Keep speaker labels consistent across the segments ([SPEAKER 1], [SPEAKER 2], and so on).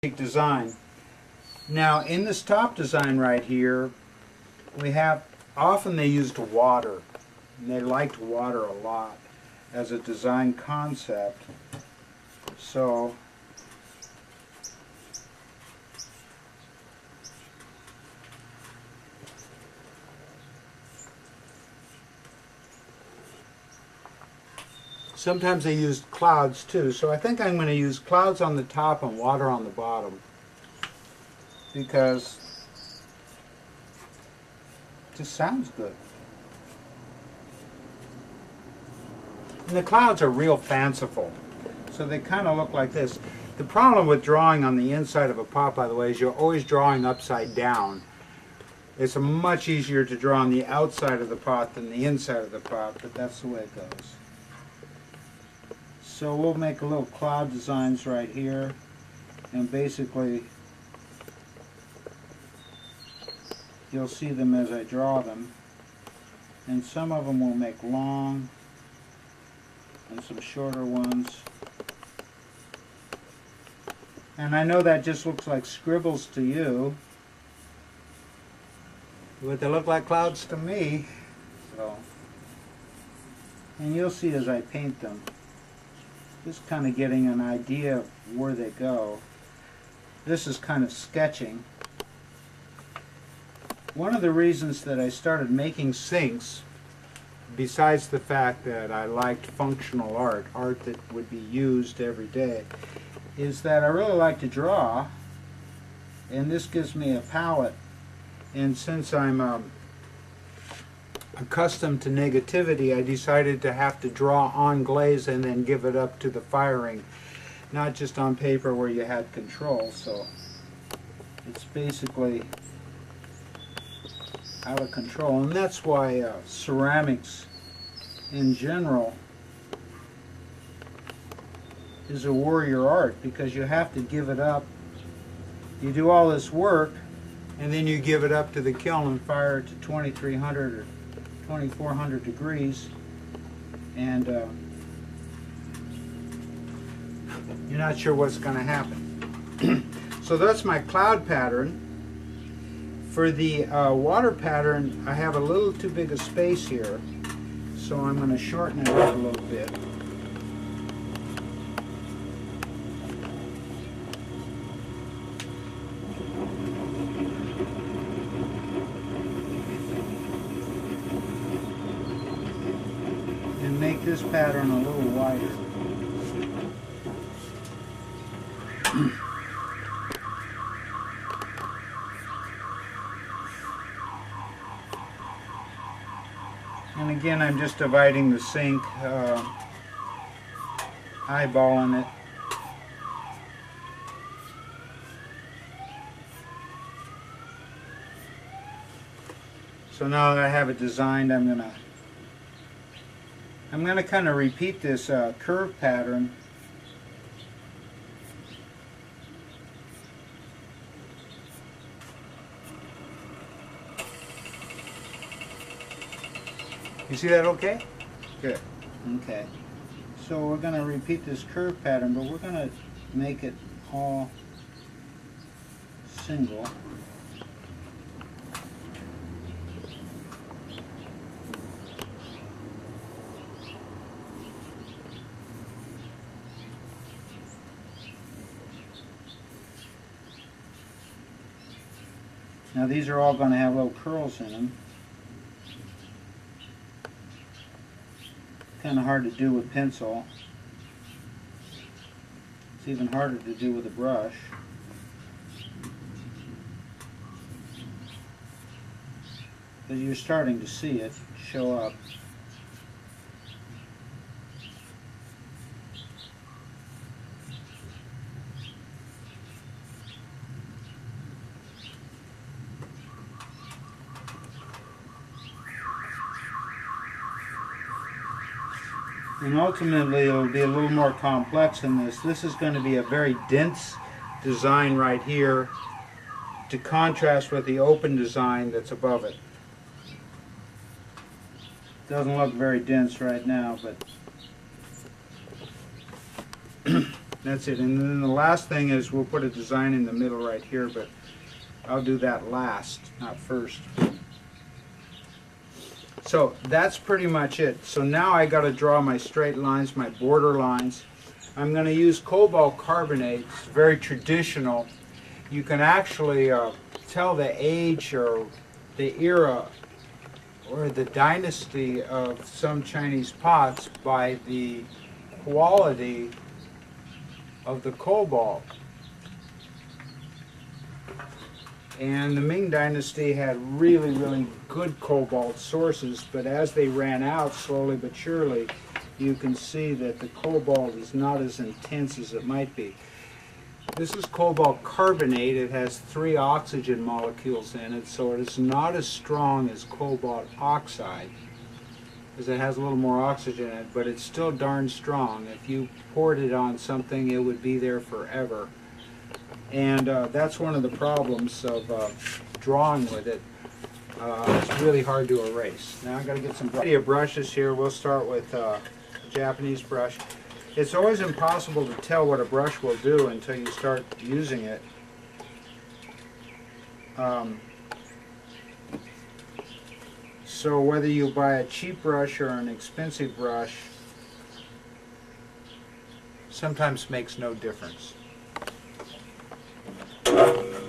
[SPEAKER 1] design. Now in this top design right here, we have, often they used water, and they liked water a lot as a design concept. So sometimes they used clouds too, so I think I'm going to use clouds on the top and water on the bottom, because it just sounds good. And the clouds are real fanciful, so they kind of look like this. The problem with drawing on the inside of a pot, by the way, is you're always drawing upside down. It's much easier to draw on the outside of the pot than the inside of the pot, but that's the way it goes. So we'll make a little cloud designs right here, and basically you'll see them as I draw them, and some of them will make long and some shorter ones. And I know that just looks like scribbles to you, but they look like clouds to me. So, and you'll see as I paint them, just kind of getting an idea of where they go. This is kind of sketching. One of the reasons that I started making sinks, besides the fact that I liked functional art, art that would be used every day, is that I really like to draw, and this gives me a palette. And since I'm accustomed to negativity, I decided to have to draw on glaze and then give it up to the firing, not just on paper where you had control. So it's basically out of control, and that's why ceramics in general is a warrior art, because you have to give it up. You do all this work and then you give it up to the kiln and fire it to 2300 or 2400 degrees, and you're not sure what's going to happen. So that's my cloud pattern. For the water pattern, I have a little too big a space here, so I'm going to shorten it up a little bit. And make this pattern a little wider. And again, I'm just dividing the sink, eyeballing it. So now that I have it designed, I'm gonna kind of repeat this curve pattern. You see that okay? Good. Okay. So we're going to repeat this curve pattern, but we're going to make it all single. Now these are all going to have little curls in them. Kind of hard to do with pencil. It's even harder to do with a brush. But you're starting to see it show up. And ultimately it will be a little more complex than this. This is going to be a very dense design right here to contrast with the open design that's above it. Doesn't look very dense right now, but That's it. And then the last thing is we'll put a design in the middle right here, but I'll do that last, not first. So that's pretty much it. So now I got to draw my straight lines, my border lines. I'm going to use cobalt carbonate. It's very traditional. You can actually tell the age or the era or the dynasty of some Chinese pots by the quality of the cobalt. And the Ming Dynasty had really, really good cobalt sources, but as they ran out slowly but surely, you can see that the cobalt is not as intense as it might be. This is cobalt carbonate. It has 3 oxygen molecules in it, so it is not as strong as cobalt oxide, because it has a little more oxygen in it, but it's still darn strong. If you poured it on something, it would be there forever. And that's one of the problems of drawing with it. It's really hard to erase. Now I've got to get some brushes here. We'll start with a Japanese brush. It's always impossible to tell what a brush will do until you start using it. So whether you buy a cheap brush or an expensive brush, sometimes makes no difference.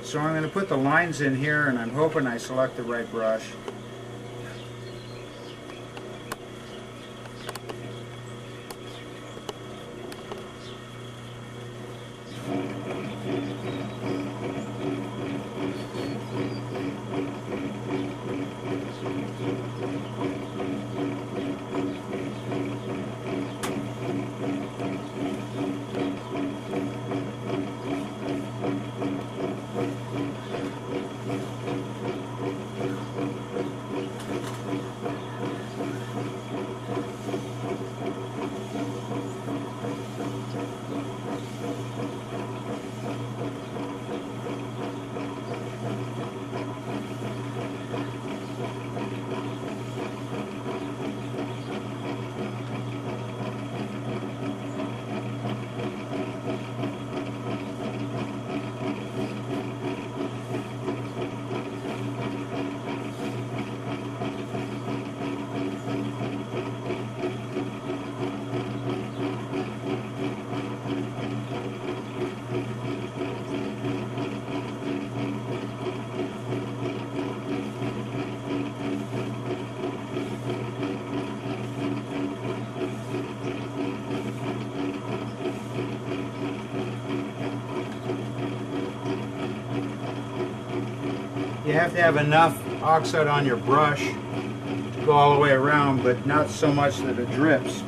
[SPEAKER 1] So I'm going to put the lines in here, and I'm hoping I select the right brush. You have to have enough oxide on your brush to go all the way around, but not so much that it drips.